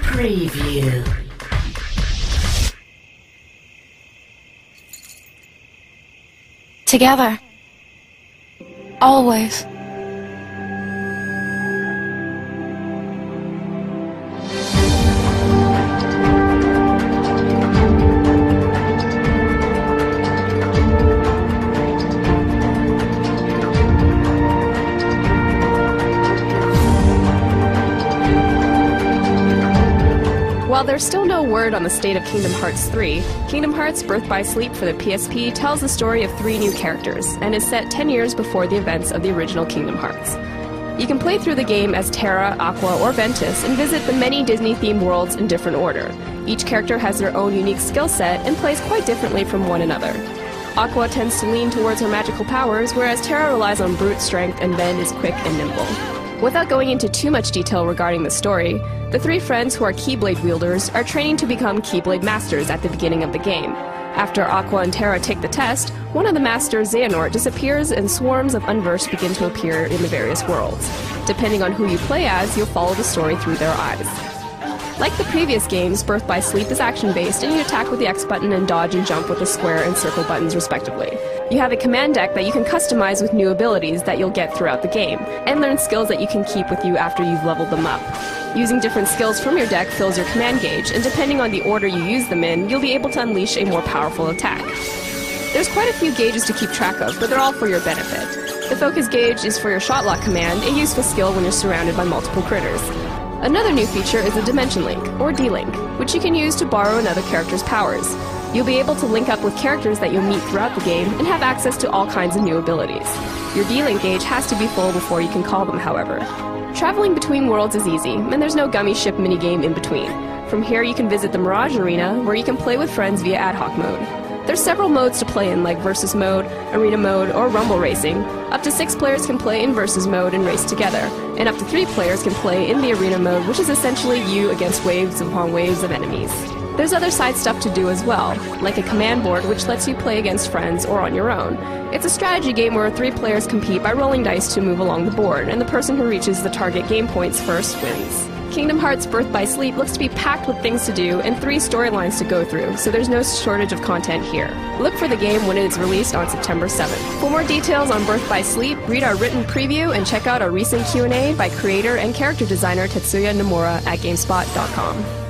preview. Together. Always. While there's still no word on the state of Kingdom Hearts 3, Kingdom Hearts Birth by Sleep for the PSP tells the story of 3 new characters, and is set 10 years before the events of the original Kingdom Hearts. You can play through the game as Terra, Aqua, or Ventus, and visit the many Disney-themed worlds in different order. Each character has their own unique skill set and plays quite differently from one another. Aqua tends to lean towards her magical powers, whereas Terra relies on brute strength and Ven is quick and nimble. Without going into too much detail regarding the story, the 3 friends who are Keyblade wielders are training to become Keyblade Masters at the beginning of the game. After Aqua and Terra take the test, one of the Masters, Xehanort, disappears and swarms of Unversed begin to appear in the various worlds. Depending on who you play as, you'll follow the story through their eyes. Like the previous games, Birth by Sleep is action-based, and you attack with the X button and dodge and jump with the square and circle buttons respectively. You have a command deck that you can customize with new abilities that you'll get throughout the game, and learn skills that you can keep with you after you've leveled them up. Using different skills from your deck fills your command gauge, and depending on the order you use them in, you'll be able to unleash a more powerful attack. There's quite a few gauges to keep track of, but they're all for your benefit. The focus gauge is for your shot lock command, a useful skill when you're surrounded by multiple critters. Another new feature is a Dimension Link, or D-Link, which you can use to borrow another character's powers. You'll be able to link up with characters that you'll meet throughout the game and have access to all kinds of new abilities. Your D-Link gauge has to be full before you can call them, however. Traveling between worlds is easy, and there's no gummy ship minigame in between. From here you can visit the Mirage Arena, where you can play with friends via ad hoc mode. There's several modes to play in, like Versus Mode, Arena Mode, or Rumble Racing. Up to 6 players can play in Versus Mode and race together, and up to 3 players can play in the Arena Mode, which is essentially you against waves upon waves of enemies. There's other side stuff to do as well, like a command board which lets you play against friends or on your own. It's a strategy game where 3 players compete by rolling dice to move along the board, and the person who reaches the target game points first wins. Kingdom Hearts Birth by Sleep looks to be packed with things to do and 3 storylines to go through, so there's no shortage of content here. Look for the game when it is released on September 7th. For more details on Birth by Sleep, read our written preview and check out our recent Q&A by creator and character designer Tetsuya Nomura at Gamespot.com.